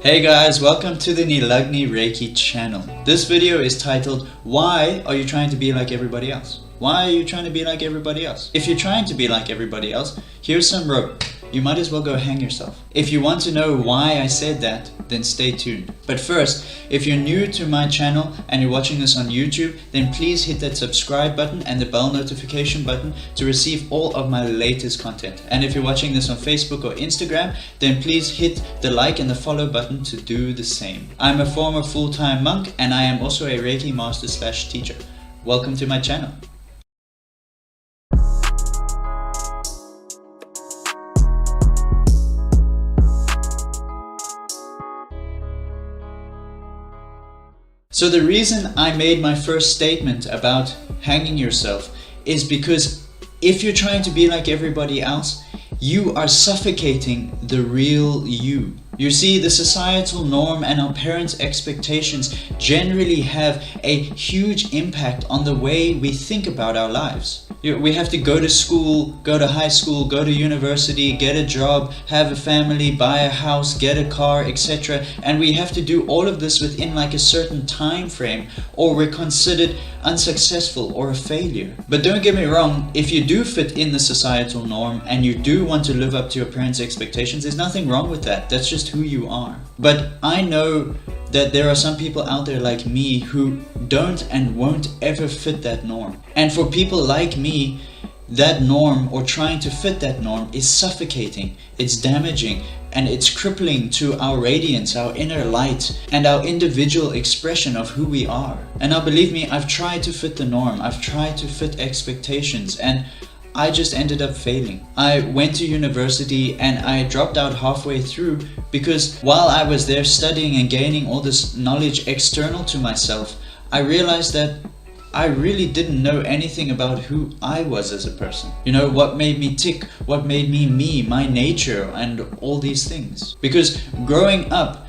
Hey guys, welcome to the Nilagni Reiki channel. This video is titled, Why are you trying to be like everybody else? Why are you trying to be like everybody else? If you're trying to be like everybody else, here's some rope. You might as well go hang yourself. If you want to know why I said that, then stay tuned. But first, if you're new to my channel and you're watching this on YouTube, then please hit that subscribe button and the bell notification button to receive all of my latest content. And if you're watching this on Facebook or Instagram, then please hit the like and the follow button to do the same. I'm a former full-time monk and I am also a Reiki master / teacher. Welcome to my channel. So the reason I made my first statement about hanging yourself is because if you're trying to be like everybody else, you are suffocating the real you. You see, the societal norm and our parents' expectations generally have a huge impact on the way we think about our lives. We have to go to school, go to high school, go to university, get a job, have a family, buy a house, get a car, etc. And we have to do all of this within like a certain time frame, or we're considered unsuccessful or a failure. But don't get me wrong, if you do fit in the societal norm and you do want to live up to your parents' expectations, there's nothing wrong with that. That's just who you are. But I know that there are some people out there like me who don't and won't ever fit that norm. And for people like me, that norm or trying to fit that norm is suffocating, it's damaging, and it's crippling to our radiance, our inner light, and our individual expression of who we are. And now believe me, I've tried to fit the norm, I've tried to fit expectations, and I just ended up failing. I went to university and I dropped out halfway through because while I was there studying and gaining all this knowledge external to myself, I realized that I really didn't know anything about who I was as a person. You know, what made me tick, what made me, my nature, and all these things. Because growing up,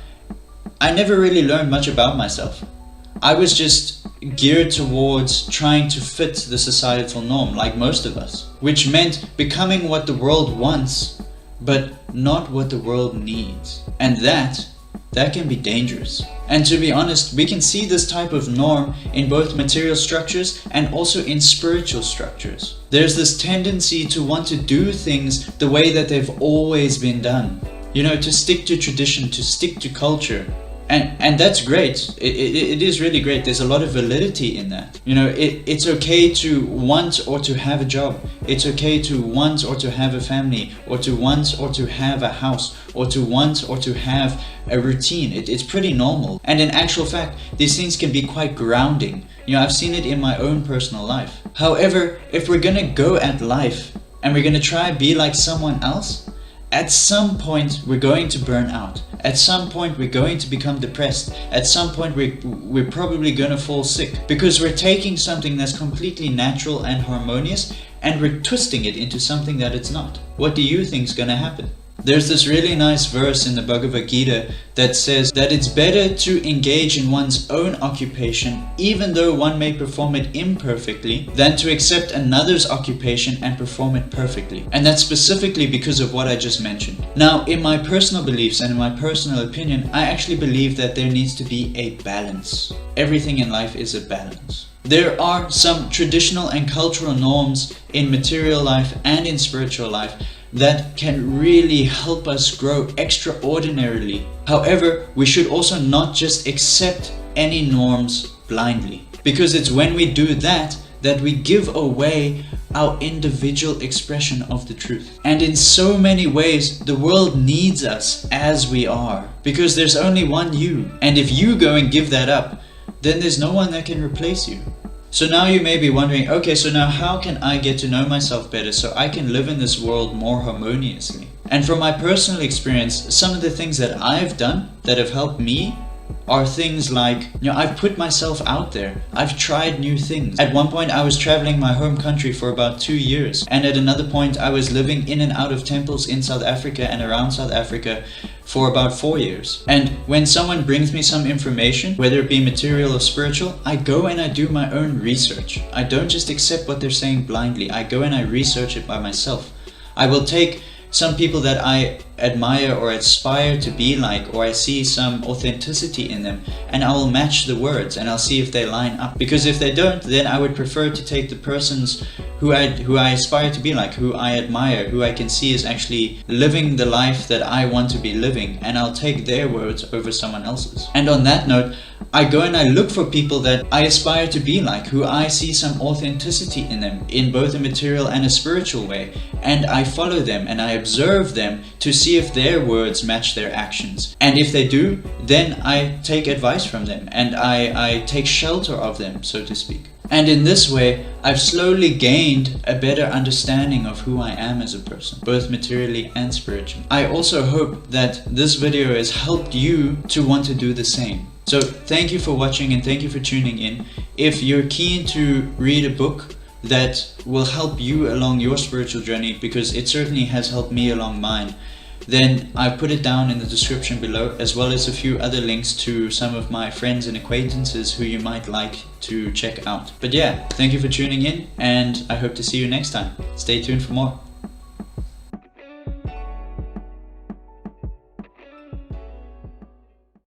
I never really learned much about myself. I was just geared towards trying to fit the societal norm, like most of us, which meant becoming what the world wants, but not what the world needs. And that can be dangerous. And to be honest, we can see this type of norm in both material structures and also in spiritual structures. There's this tendency to want to do things the way that they've always been done. You know, to stick to tradition, to stick to culture. And that's great. It is really great. There's a lot of validity in that. You know, it's okay to want or to have a job. It's okay to want or to have a family, or to want or to have a house, or to want or to have a routine. It's pretty normal. And in actual fact, these things can be quite grounding. You know, I've seen it in my own personal life. However, if we're gonna go at life and we're gonna try and be like someone else, at some point we're going to burn out. At some point we're going to become depressed. At some point we're probably going to fall sick, because we're taking something that's completely natural and harmonious and we're twisting it into something that it's not. What do you think is going to happen? There's this really nice verse in the Bhagavad Gita that says that it's better to engage in one's own occupation, even though one may perform it imperfectly, than to accept another's occupation and perform it perfectly. And that's specifically because of what I just mentioned. Now, in my personal beliefs and in my personal opinion, I actually believe that there needs to be a balance. Everything in life is a balance. There are some traditional and cultural norms in material life and in spiritual life that can really help us grow extraordinarily. However, we should also not just accept any norms blindly, because it's when we do that we give away our individual expression of the truth. And in so many ways, the world needs us as we are, because there's only one you. And if you go and give that up, then there's no one that can replace you. So now you may be wondering, okay, so now how can I get to know myself better so I can live in this world more harmoniously? And from my personal experience, some of the things that I've done that have helped me are things like, you know, I've put myself out there. I've tried new things. At one point I was traveling my home country for about 2 years. And at another point I was living in and out of temples in South Africa and around South Africa for about 4 years. And when someone brings me some information, whether it be material or spiritual, I go and I do my own research. I don't just accept what they're saying blindly. I go and I research it by myself. I will take some people that I admire or aspire to be like, or I see some authenticity in them, and I will match the words and I'll see if they line up. Because if they don't, then I would prefer to take the persons who I aspire to be like, who I admire, who I can see is actually living the life that I want to be living, and I'll take their words over someone else's. And on that note, I go and I look for people that I aspire to be like, who I see some authenticity in them, in both a material and a spiritual way, and I follow them and I observe them to see if their words match their actions. And if they do, then I take advice from them and I take shelter of them, so to speak. And in this way, I've slowly gained a better understanding of who I am as a person, both materially and spiritually. I also hope that this video has helped you to want to do the same. So thank you for watching and thank you for tuning in. If you're keen to read a book that will help you along your spiritual journey, because it certainly has helped me along mine, then I put it down in the description below, as well as a few other links to some of my friends and acquaintances who you might like to check out. But yeah, thank you for tuning in, and I hope to see you next time. Stay tuned for more.